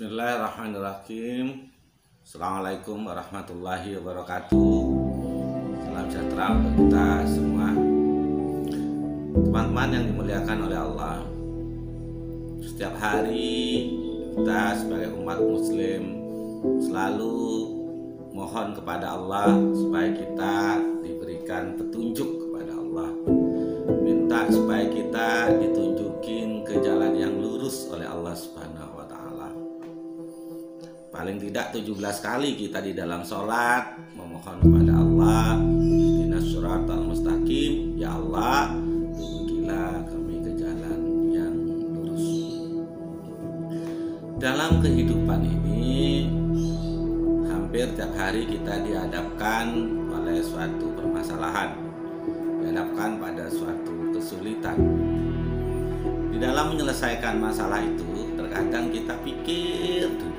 Bismillahirrahmanirrahim. Assalamualaikum warahmatullahi wabarakatuh. Salam sejahtera untuk kita semua, teman-teman yang dimuliakan oleh Allah. Setiap hari kita sebagai umat muslim selalu mohon kepada Allah supaya kita diberikan petunjuk kepada Allah, minta supaya kita ditunjukin ke jalan yang lurus oleh Allah Subhanahu wa Ta'ala. Paling tidak 17 kali kita di dalam sholat memohon kepada Allah, ihdinas shiratal mustaqim, ya Allah tunjukilah kami ke jalan yang lurus. Dalam kehidupan ini hampir tiap hari kita dihadapkan oleh suatu permasalahan, dihadapkan pada suatu kesulitan. Di dalam menyelesaikan masalah itu terkadang kita pikir dulu.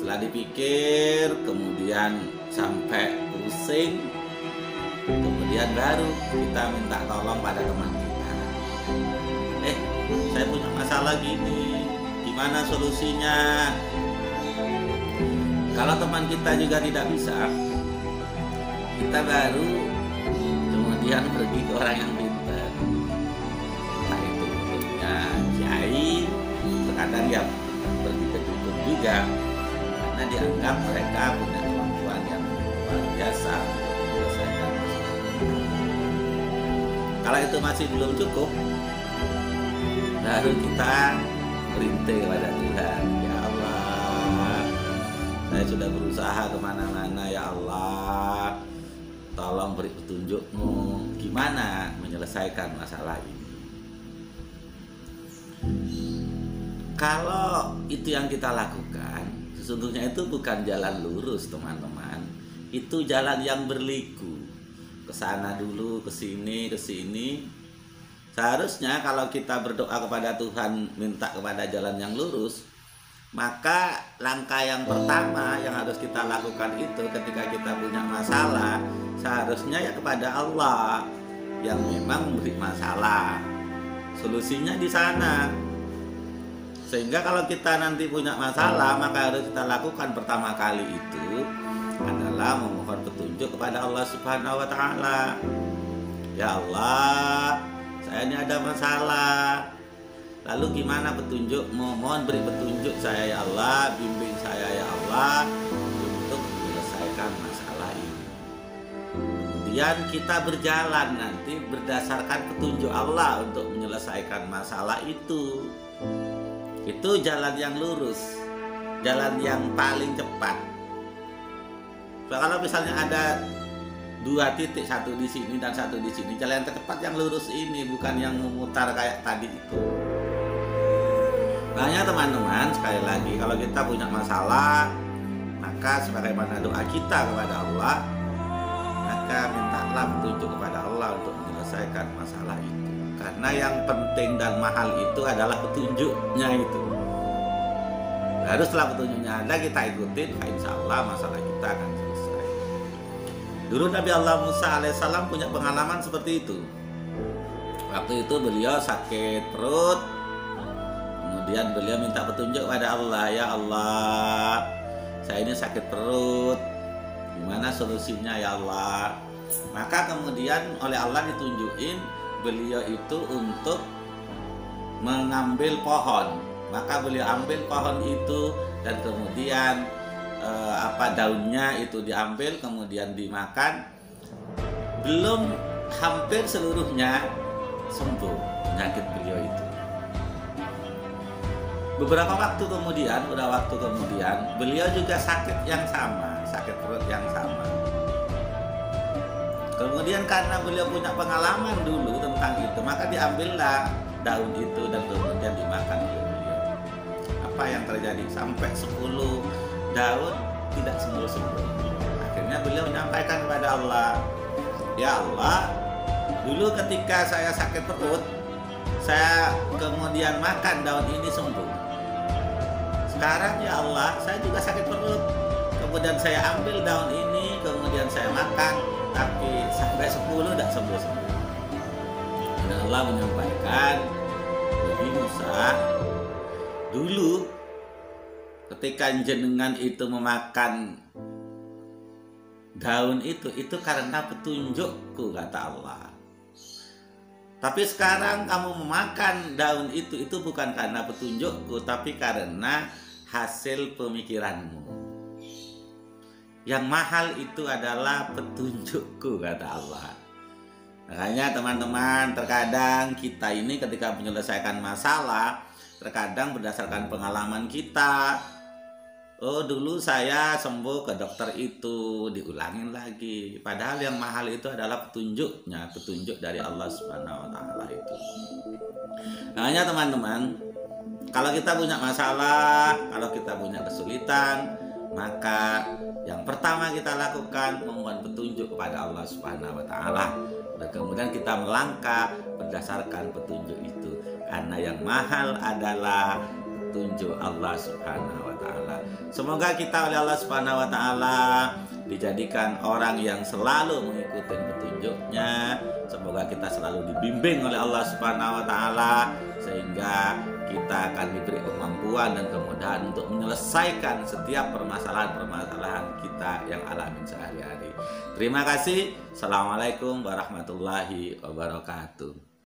Setelah dipikir kemudian sampai pusing, kemudian baru kita minta tolong pada teman kita. Saya punya masalah gini, gimana solusinya? Kalau teman kita juga tidak bisa, kita baru kemudian pergi ke orang yang pintar. Nah, itu bentuknya kiai, terkadang dia pergi ke dukun juga, karena dianggap mereka punya kemampuan yang luar biasa untuk menyelesaikan masalah. Kalau itu masih belum cukup, baru kita berintih kepada Tuhan. Ya Allah, saya sudah berusaha kemana-mana, ya Allah, tolong beri petunjukmu gimana menyelesaikan masalah ini. Kalau itu yang kita lakukan, sesungguhnya itu bukan jalan lurus, teman-teman. Itu jalan yang berliku, ke sana dulu, ke sini, ke sini. Seharusnya kalau kita berdoa kepada Tuhan minta kepada jalan yang lurus, maka langkah yang pertama yang harus kita lakukan itu ketika kita punya masalah, seharusnya ya kepada Allah yang memang memberi masalah. Solusinya di sana. Sehingga kalau kita nanti punya masalah, maka harus kita lakukan pertama kali itu adalah memohon petunjuk kepada Allah Subhanahu wa Ta'ala. Ya Allah, saya ini ada masalah. Lalu gimana petunjukmu? Mohon beri petunjuk saya ya Allah, bimbing saya ya Allah untuk menyelesaikan masalah ini. Kemudian kita berjalan nanti berdasarkan petunjuk Allah untuk menyelesaikan masalah itu. Itu jalan yang lurus, jalan yang paling cepat. Kalau misalnya ada dua titik, satu di sini dan satu di sini, jalan yang tercepat yang lurus ini, bukan yang memutar kayak tadi itu. Makanya teman-teman, sekali lagi, kalau kita punya masalah, maka sebagaimana doa kita kepada Allah, maka mintalah petunjuk kepada Allah untuk menyelesaikan masalah itu. Karena yang penting dan mahal itu adalah petunjuknya itu. Lalu setelah petunjuknya ada, kita ikutin, insya Allah masalah kita akan selesai. Dulu Nabi Allah Musa alaihissalam punya pengalaman seperti itu. Waktu itu beliau sakit perut, kemudian beliau minta petunjuk kepada Allah. Ya Allah, saya ini sakit perut, gimana solusinya ya Allah? Maka kemudian oleh Allah ditunjukin beliau itu untuk mengambil pohon. Maka beliau ambil pohon itu dan kemudian daunnya itu diambil kemudian dimakan. Belum hampir seluruhnya sembuh penyakit beliau itu. Beberapa waktu kemudian beliau juga sakit yang sama, sakit perut yang sama. Kemudian karena beliau punya pengalaman dulu tentang itu, maka diambillah daun itu dan kemudian dimakan oleh beliau. Apa yang terjadi? Sampai 10 daun tidak sembuh-sembuh. Akhirnya beliau menyampaikan kepada Allah, ya Allah, dulu ketika saya sakit perut, saya kemudian makan daun ini sembuh. Sekarang ya Allah, saya juga sakit perut, kemudian saya ambil daun ini, kemudian saya makan, tapi sampai 10 tidak sembuh-sembuh. Dan Allah menyampaikan, Nabi Musa, dulu ketika jenengan itu memakan daun itu karena petunjukku, kata Allah. Tapi sekarang kamu memakan daun itu bukan karena petunjukku, tapi karena hasil pemikiranmu. Yang mahal itu adalah petunjukku, kata Allah. Makanya teman-teman, terkadang kita ini ketika menyelesaikan masalah, terkadang berdasarkan pengalaman kita, oh dulu saya sembuh ke dokter itu, diulangin lagi. Padahal yang mahal itu adalah petunjuknya, petunjuk dari Allah Subhanahu wa taala itu. Makanya teman-teman, kalau kita punya masalah, kalau kita punya kesulitan, maka yang pertama kita lakukan memohon petunjuk kepada Allah Subhanahu wa taala. Dan kemudian kita melangkah berdasarkan petunjuk itu. Karena yang mahal adalah petunjuk Allah Subhanahu wa taala. Semoga kita oleh Allah Subhanahu wa taala dijadikan orang yang selalu mengikuti petunjuknya. Semoga kita selalu dibimbing oleh Allah Subhanahu wa taala sehingga kita akan diberi kemampuan dan kemudahan untuk menyelesaikan setiap permasalahan-permasalahan kita yang alami sehari-hari. Terima kasih. Assalamualaikum warahmatullahi wabarakatuh.